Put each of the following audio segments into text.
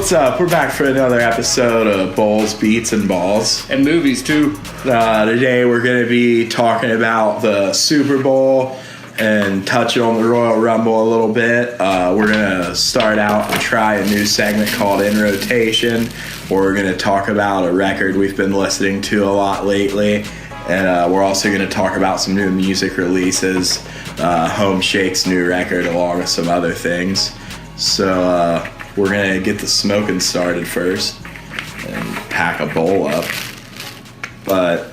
What's up? We're back for another episode of Bowls, Beats, and Balls. And movies, too. Today we're going to be talking about the Super Bowl and touching on the Royal Rumble a little bit. We're going to start out and try a new segment called In Rotation, where we're going to talk about a record we've been listening to a lot lately. And we're also going to talk about some new music releases, Home Shake's new record, along with some other things. So we're going to get the smoking started first and pack a bowl up. But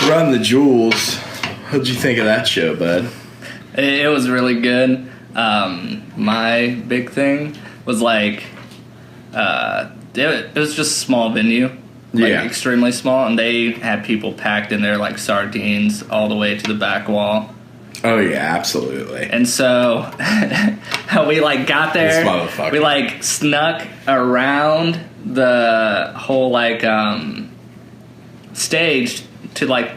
Run the Jewels, what'd you think of that show, bud? It was really good. My big thing was like, it was just a small venue. Like, yeah. Extremely small, and they had people packed in there like sardines all the way to the back wall. Oh, yeah, absolutely. And so we like got there, we like snuck around the whole like stage to like,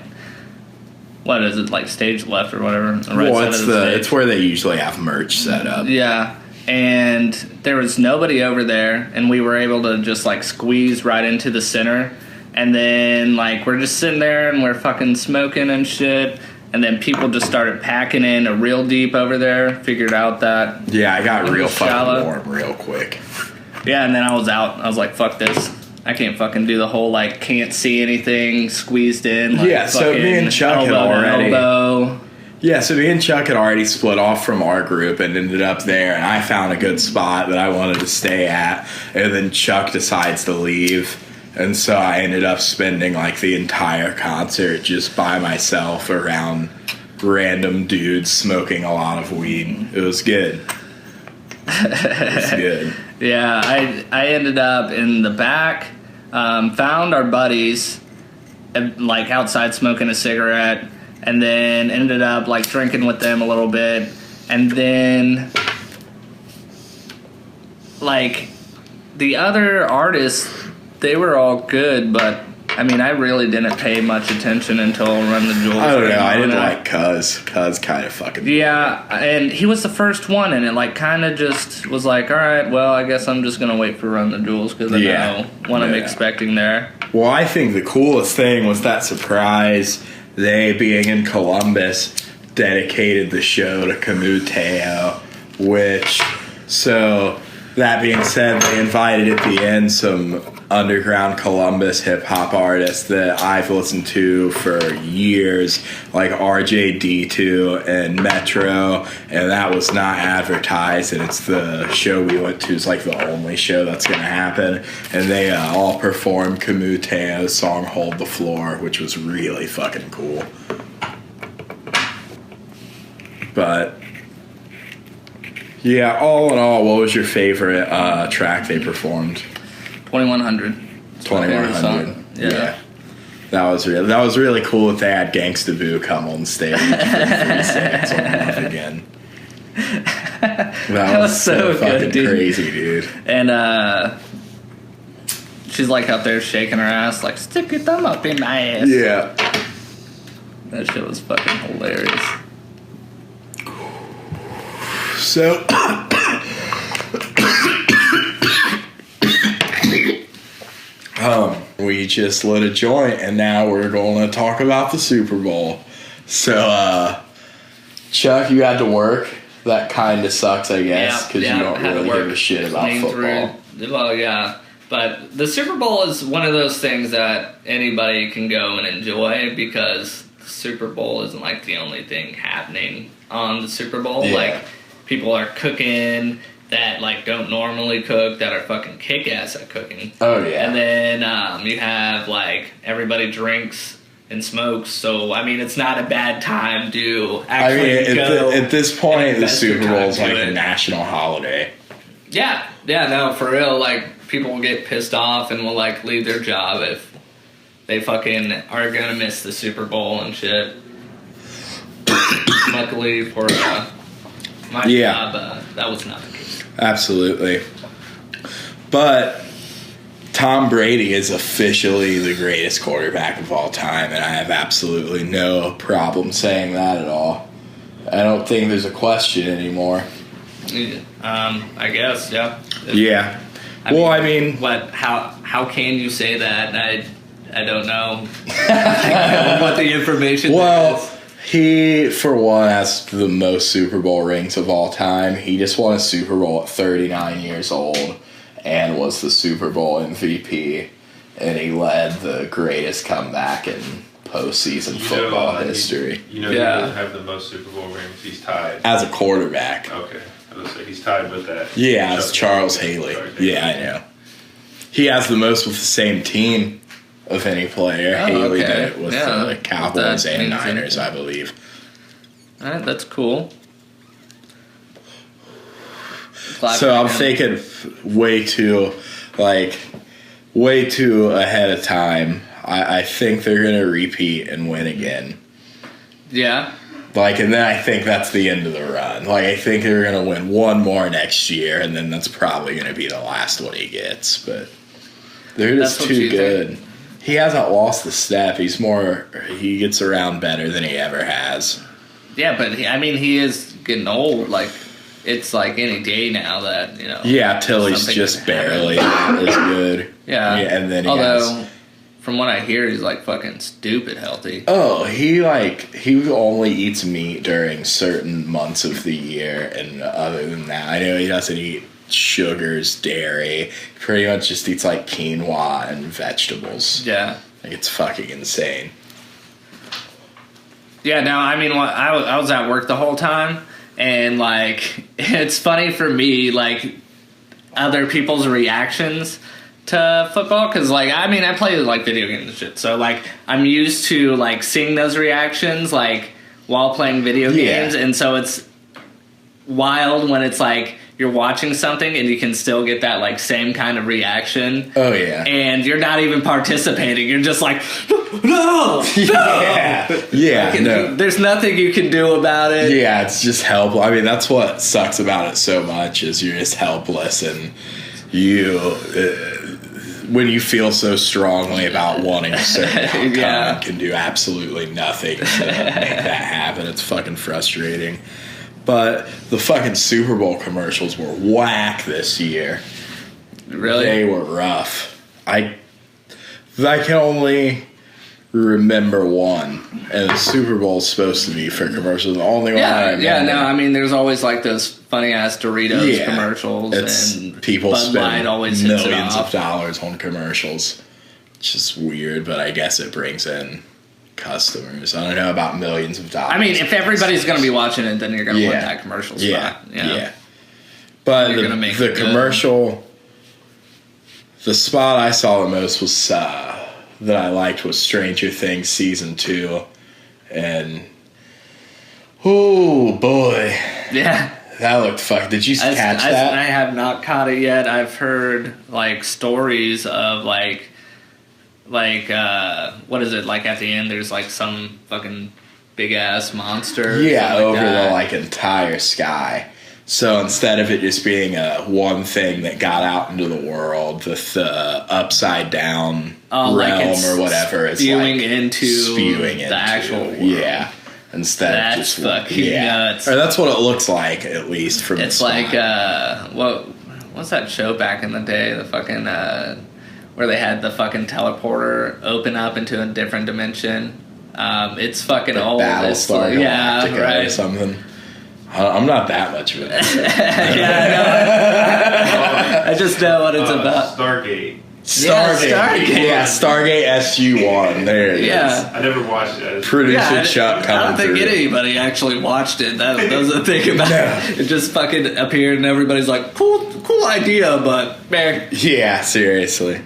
what is it, like stage left or whatever? It's where they usually have merch set up. Yeah. And there was nobody over there, and we were able to just like squeeze right into the center. And then like we're just sitting there and we're fucking smoking and shit. And then people just started packing in a real deep over there. Figured out that I got real fucking warm real quick. Yeah, and then I was out. I was like, fuck this. I can't fucking do the whole like can't see anything squeezed in. Like, yeah, so me and Chuck had already. Yeah, so me and Chuck had already split off from our group and ended up there, and I found a good spot that I wanted to stay at, and then Chuck decides to leave, and so I ended up spending like the entire concert just by myself around random dudes smoking a lot of weed. It was good. It was good. Yeah, I ended up in the back, found our buddies, like outside smoking a cigarette, and then ended up like drinking with them a little bit, and then like the other artists, they were all good, but I mean I really didn't pay much attention until Run the Jewels. I don't know, I didn't like Cuz kind of fucking. Yeah, and he was the first one, and it like kind of just was like, all right, well I guess I'm just gonna wait for Run the Jewels because I know what I'm expecting there. Well, I think the coolest thing was that surprise. They, being in Columbus, dedicated the show to Camuteo, so that being said, they invited at the end some underground Columbus hip-hop artists that I've listened to for years, like RJD2 and Metro, and that was not advertised, and it's the show we went to. It's like the only show that's going to happen, and they all performed Camuteo's song Hold the Floor, which was really fucking cool. But yeah, all in all, what was your favorite track they performed? 2100. 2100. Yeah. That was really cool that they had Gangsta Boo come on stage for 3 seconds on Love Again. That was so fucking good, crazy, dude. And she's like out there shaking her ass, like, stick your thumb up in my ass. Yeah. That shit was fucking hilarious. So we just lit a joint, and now we're going to talk about the Super Bowl. So, Chuck, you had to work. That kind of sucks, I guess, because you don't really give a shit about football. Well, yeah. But the Super Bowl is one of those things that anybody can go and enjoy, because the Super Bowl isn't like the only thing happening on the Super Bowl. Yeah. Like, people are cooking that like don't normally cook, that are fucking kick-ass at cooking. Oh, yeah. And then you have like everybody drinks and smokes, so I mean it's not a bad time to actually go. At this point, the Super Bowl is like a national holiday. Yeah, no, for real. Like, people will get pissed off and will like leave their job if they fucking are gonna miss the Super Bowl and shit. Luckily for my job, that was not the case. Absolutely. But Tom Brady is officially the greatest quarterback of all time, and I have absolutely no problem saying that at all. I don't think there's a question anymore. I guess, yeah. Yeah. I mean, what? How can you say that? I don't know what the information is. He, for one, has the most Super Bowl rings of all time. He just won a Super Bowl at 39 years old and was the Super Bowl MVP. And he led the greatest comeback in postseason football history. He doesn't have the most Super Bowl rings. He's tied. As a quarterback. Okay. I was say he's tied with that. Yeah, it's Charles Haley. Yeah, I know. He has the most with the same team of any player. Haley did it with the Cowboys and Niners, I believe. All right, that's cool. So I'm thinking way too ahead of time. I think they're going to repeat and win again. Yeah. And then I think that's the end of the run. I think they're going to win one more next year, and then that's probably going to be the last one he gets. But they're just too good. He hasn't lost the step. He gets around better than he ever has. Yeah, but he is getting old. It's any day now that, Yeah, till he's just barely as good. Yeah. And then from what I hear, he's fucking stupid healthy. Oh, he only eats meat during certain months of the year, and other than that, I know he doesn't eat sugars, dairy. He pretty much just eats quinoa and vegetables. Yeah. It's fucking insane. Yeah, no, I was at work the whole time, and it's funny for me, other people's reactions to football, because I play video games and shit, so I'm used to seeing those reactions while playing video games, and so it's wild when it's you're watching something and you can still get that same kind of reaction. Oh yeah. And you're not even participating. You're just no. Yeah. No. There's nothing you can do about it. Yeah, it's just helpless. That's what sucks about it so much is you're just helpless, and you when you feel so strongly about wanting a certain outcome can do absolutely nothing to make that happen. It's fucking frustrating. But the fucking Super Bowl commercials were whack this year. Really? They were rough. I can only remember one, and the Super Bowl is supposed to be for commercials. The only one I remember. Yeah, no, there's always those funny ass Doritos commercials, and people Bud spend Light always millions of dollars on commercials. It's just weird, but I guess it brings in customers. I don't know about millions of dollars. If everybody's going to be watching it, then you're going to want that commercial spot. Yeah. But the commercial, the spot I saw the most was that I liked was Stranger Things Season 2. And, oh boy. Yeah. That looked fucked. Did you catch that? I have not caught it yet. I've heard stories of what is it, at the end there's some fucking big ass monster over the entire sky. So instead of it just being a one thing that got out into the world with the upside down realm or whatever, it's spewing into the actual world. Yeah. Instead of just fucking nuts. Or that's what it looks like, at least from it's the spot. what's that show back in the day, the fucking where they had the fucking teleporter open up into a different dimension. It's fucking old. Battlestar Galactica or something. I'm not that much of it. I just know what it's about. Stargate. Yeah, Stargate SG-1. There it is. I never watched it. Producer Chuck coming I don't think through. Anybody actually watched it. That was the thing about it. It just fucking appeared and everybody's like, cool idea, but man. Yeah, seriously.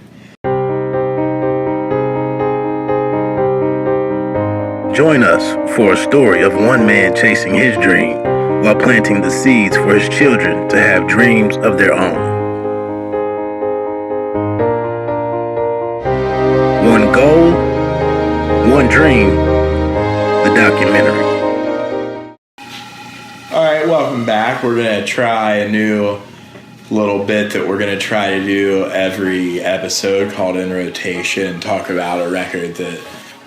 Join us for a story of one man chasing his dream while planting the seeds for his children to have dreams of their own. One goal, one dream, the documentary. All right, welcome back. We're going to try a new little bit that we're going to try to do every episode called In Rotation, talk about a record that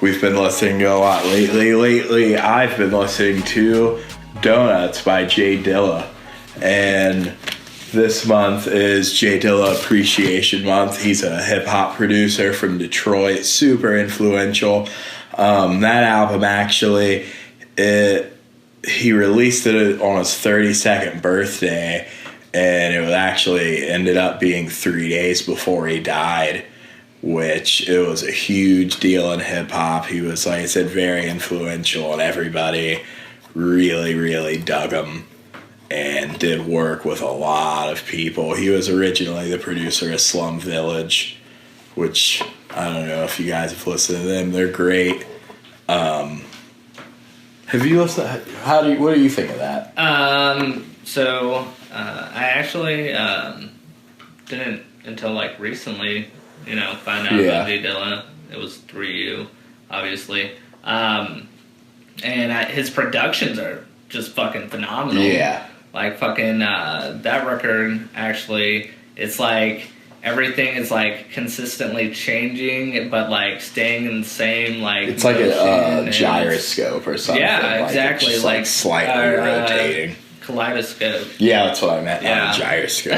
we've been listening to a lot lately. Lately, I've been listening to Donuts by Jay Dilla. And this month is Jay Dilla Appreciation Month. He's a hip-hop producer from Detroit, super influential. That album, actually, he released it on his 32nd birthday, and it actually ended up being 3 days before he died, which it was a huge deal in hip-hop. He was, like I said, very influential, and everybody really, really dug him and did work with a lot of people. He was originally the producer of Slum Village, which I don't know if you guys have listened to them. They're great. Have you listened? What do you think of that? So I actually didn't until like recently, find out about Jay Dilla. It was through you, obviously. And his productions are just fucking phenomenal. Yeah. Like fucking that record, actually, it's like everything is like consistently changing, but like staying in the same like. It's like a gyroscope or something. Yeah, exactly. It's just, like slightly rotating. Kaleidoscope. Yeah, that's what I meant. Yeah. Not a gyroscope.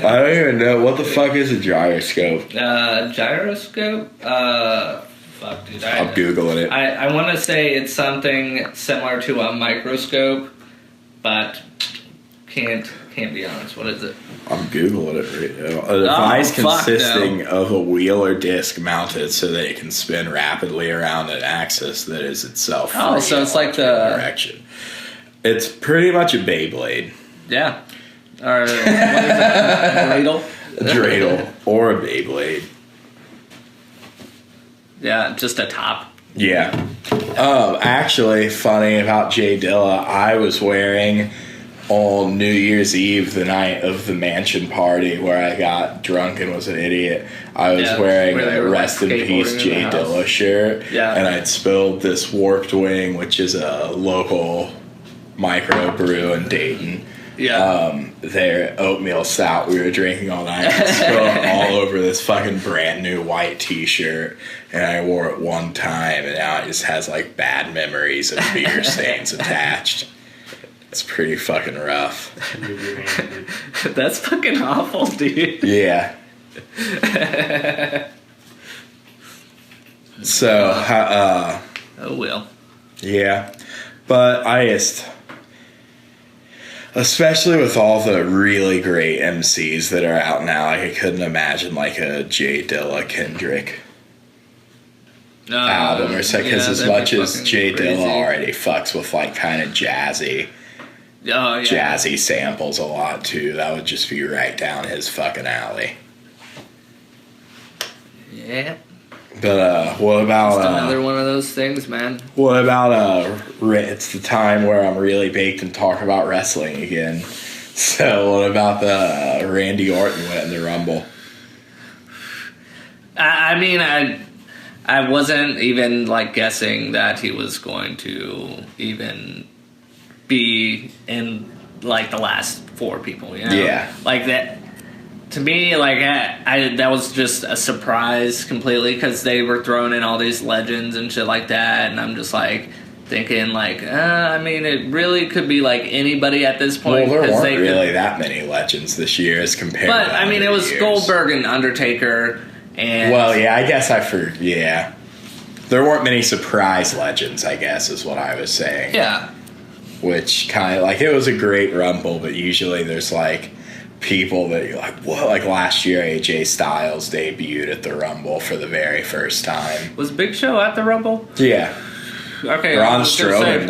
I don't even know what the fuck is a gyroscope. Gyroscope. Fuck, dude. I'm googling it. I want to say it's something similar to a microscope, but can't be honest. What is it? I'm googling it right now. A device consisting of a wheel or disc mounted so that it can spin rapidly around an axis that is itself free so it's like the direction. It's pretty much a Beyblade. Yeah. Or what is it? A dreidel? A dreidel or a Beyblade. Yeah, just a top. Yeah. Actually, funny about Jay Dilla, I was wearing on New Year's Eve, the night of the mansion party where I got drunk and was an idiot. I was wearing a Rest in Peace Jay Dilla shirt, and I'd spilled this Warped Wing, which is a local micro-brew in Dayton. Their oatmeal stout we were drinking all night. I spilled it all over this fucking brand new white t-shirt, and I wore it one time, and now it just has like bad memories of beer stains attached. It's pretty fucking rough. That's fucking awful, dude. Yeah. So, oh well. Yeah. But I just, especially with all the really great MCs that are out now, like I couldn't imagine like a Jay Dilla Kendrick album or something, because as much as Jay Dilla already fucks with like kind of jazzy samples a lot too, that would just be right down his fucking alley. Yeah. But what about just another one of those things, man? What about it's the time where I'm really baked and talk about wrestling again. So what about the Randy Orton went in the Rumble? I mean, I wasn't even like guessing that he was going to even be in like the last four people, Yeah. Like that. To me, like I that was just a surprise completely, because they were throwing in all these legends and shit like that, and I'm just like thinking like, I mean, it really could be like anybody at this point. Well, there weren't really that many legends this year as compared. But to I mean, it was years. Goldberg and Undertaker, and well, yeah, I guess yeah, there weren't many surprise legends, I guess is what I was saying. Yeah, which kind of like, it was a great Rumble, but usually there's like people that you're like, what? Like last year, AJ Styles debuted at the Rumble for the very first time. Was Big Show at the Rumble? Yeah. Okay. Braun Strowman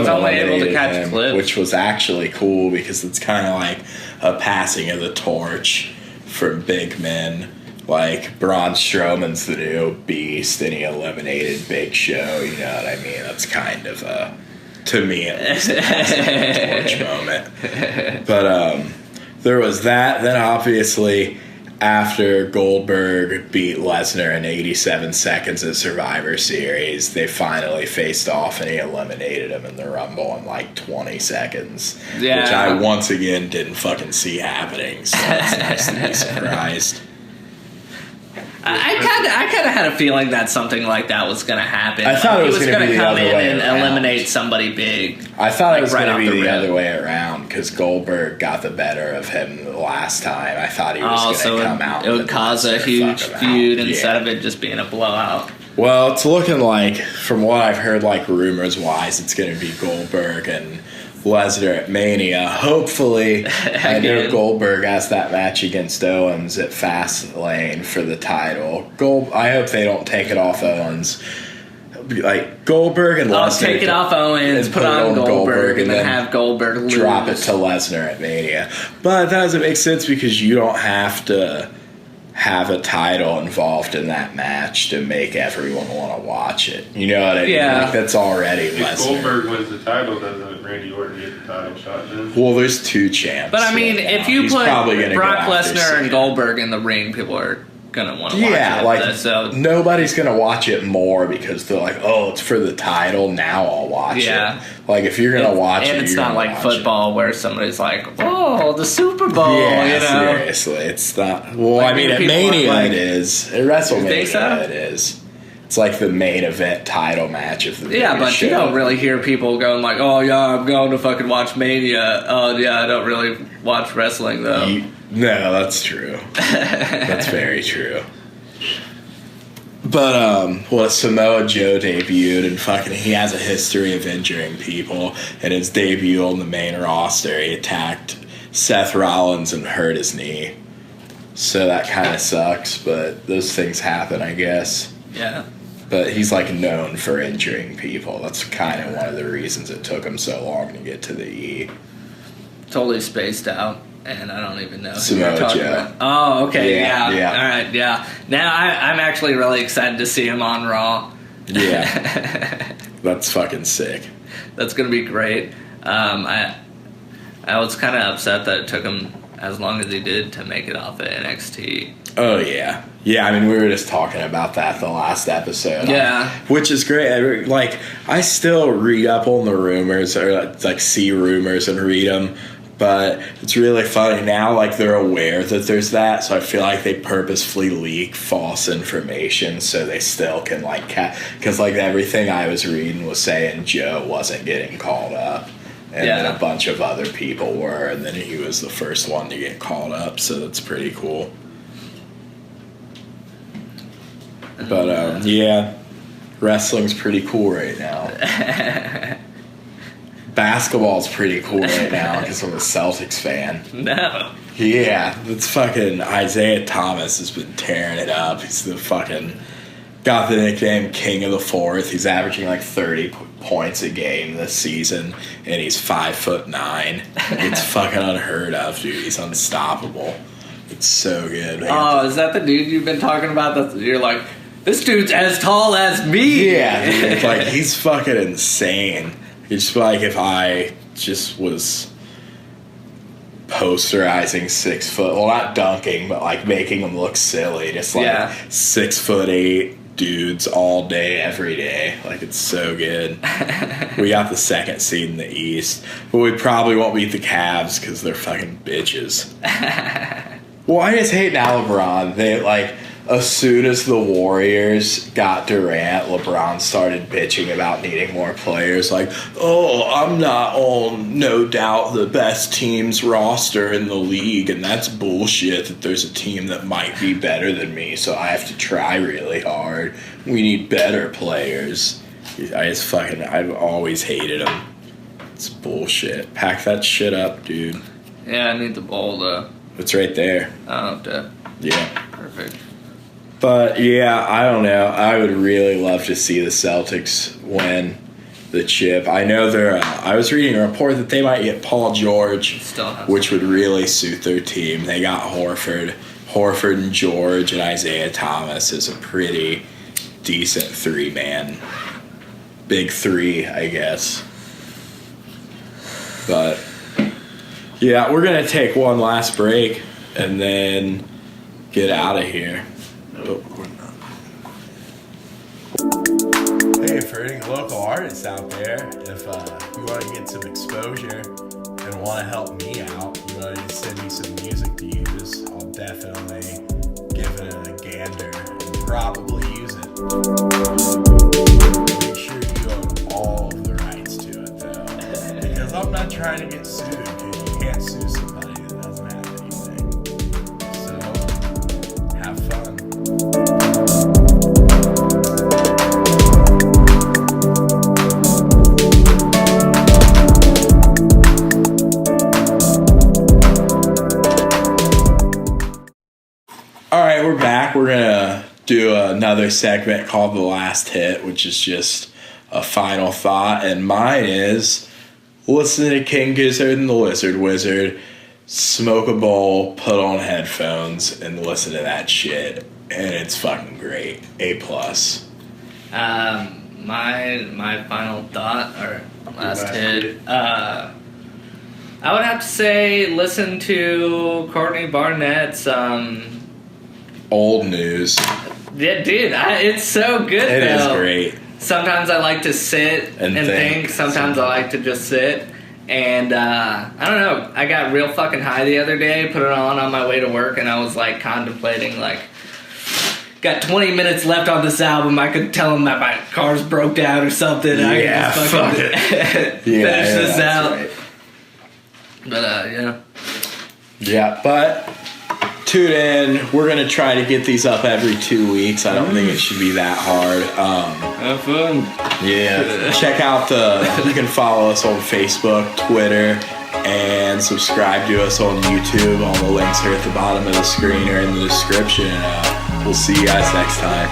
eliminated him, which was actually cool because it's kind of like a passing of the torch from big men. Like Braun Strowman's the new beast, and he eliminated Big Show. You know what I mean? That's kind of a, to me at least, a torch moment. But there was that. Then obviously, after Goldberg beat Lesnar in 87 seconds at Survivor Series, they finally faced off, and he eliminated him in the Rumble in like 20 seconds. Yeah. Which I once again didn't fucking see happening, so it's nice to be surprised. I kind of had a feeling that something like that was going to happen. I thought it was going gonna to be the come other in way and around. eliminate somebody big. I thought it was right going to off be the rip. other way around because Goldberg got the better of him the last time. I thought he was going to come out. It would cause a huge feud instead of it just being a blowout. Well, it's looking like, from what I've heard, like rumors-wise, it's going to be Goldberg and Lesnar at Mania. Hopefully, I know Goldberg has that match against Owens at Fastlane for the title. I hope they don't take it off Owens. Like Goldberg and Lesnar. Take it off Owens, put it on Goldberg, and then have Goldberg lose. Drop it to Lesnar at Mania. But that doesn't make sense because you don't have to have a title involved in that match to make everyone want to watch it. You know what I mean? Yeah. Like, that's already If Lesnar. Goldberg wins the title, doesn't Randy Orton get the title shot then? Well, there's two champs. But I mean, right if now. you He's put probably gonna Brock go after Lesnar and Cena. Goldberg in the ring, people are gonna want to watch it. Yeah, like So nobody's gonna watch it more because they're like, oh, it's for the title. Now I'll watch it. Like if you're gonna watch it, and it's you're not gonna like watch football where somebody's like, oh, the Super Bowl. Yeah, you know? seriously, it's not. Well, Like, I mean, at people Mania are like- it is. At WrestleMania think so? it is. It's like the main event title match of the Yeah, biggest but show. you don't really hear people going like, oh yeah, I'm going to fucking watch Mania. Oh yeah, I don't really watch wrestling though. No, that's true. That's very true. But well, Samoa Joe debuted, and fucking he has a history of injuring people. And his debut on the main roster, he attacked Seth Rollins and hurt his knee. So that kind of sucks, but those things happen, I guess. Yeah. But he's like known for injuring people. That's kind of one of the reasons it took him so long to get to the E. Totally spaced out, and I don't even know who Samoa you're talking Joe. about. Oh, okay, Yeah, yeah. yeah. All right, yeah. Now I'm actually really excited to see him on Raw. Yeah. That's fucking sick. That's gonna be great. I was kind of upset that it took him as long as he did to make it off at NXT. Oh, yeah. Yeah, I mean, we were just talking about that the last episode. Yeah. Which is great. Like, I still read up on the rumors, or, like, see rumors and read them. But it's really funny now, like, they're aware that there's that, so I feel like they purposefully leak false information so they still can, like, because, like, everything I was reading was saying Joe wasn't getting called up. And then a bunch of other people were, and then he was the first one to get called up, so that's pretty cool. But, yeah, wrestling's pretty cool right now. Basketball's pretty cool right now because I'm a Celtics fan. No. Yeah, it's fucking Isaiah Thomas has been tearing it up. He's the fucking... got the nickname King of the Fourth. He's averaging like 30 points a game this season, and he's 5'9". It's fucking unheard of, dude. He's unstoppable. It's so good, man. Oh, is that the dude you've been talking about? That you're like, this dude's as tall as me. Yeah, dude. Like, he's fucking insane. It's like if I just was posterizing 6 foot, well, not dunking, but like making them look silly. Just like 6'8" dudes all day, every day. Like, it's so good. We got the second seed in the East, but we probably won't beat the Cavs because they're fucking bitches. Well, I just hate now LeBron. They, like, as soon as the Warriors got Durant, LeBron started bitching about needing more players. Like, oh, I'm not on, no doubt, the best team's roster in the league, and that's bullshit that there's a team that might be better than me, so I have to try really hard. We need better players. I've always hated him. It's bullshit. Pack that shit up, dude. Yeah, I need the ball though. It's right there. Oh, okay. Yeah. Perfect. But, yeah, I don't know. I would really love to see the Celtics win the chip. I know I was reading a report that they might get Paul George, which would really suit their team. They got Horford and George, and Isaiah Thomas is a pretty decent three-man. Big three, I guess. But, yeah, we're going to take one last break and then get out of here. Oh, we're not. Hey, for any local artists out there, if you want to get some exposure and want to help me out, you want to send me some music to use, I'll definitely give it a gander probably use it. Make sure you own all of the rights to it, though. Because I'm not trying to get sued, dude. You can't sue somebody that doesn't have anything. So, have fun. All right, we're back. We're going to do another segment called The Last Hit, which is just a final thought. And mine is listen to King Gizzard and the Lizard Wizard, smoke a bowl, put on headphones, and listen to that shit. And it's fucking great. A+. My final thought, or last hit, I would have to say listen to Courtney Barnett's... Old News. Yeah, dude, it's so good. It though. is great. Sometimes I like to sit and think. Sometimes I like to just sit. And I don't know. I got real fucking high the other day. Put it on my way to work, and I was like contemplating, like, got 20 minutes left on this album. I could tell them that my car's broke down or something. Yeah, I can just fuck fucking it. finish this out. Right. But yeah. Yeah, but tune in. We're going to try to get these up every 2 weeks. I don't think it should be that hard. Have fun. Yeah. Check out you can follow us on Facebook, Twitter, and subscribe to us on YouTube. All the links are at the bottom of the screen or in the description. We'll see you guys next time.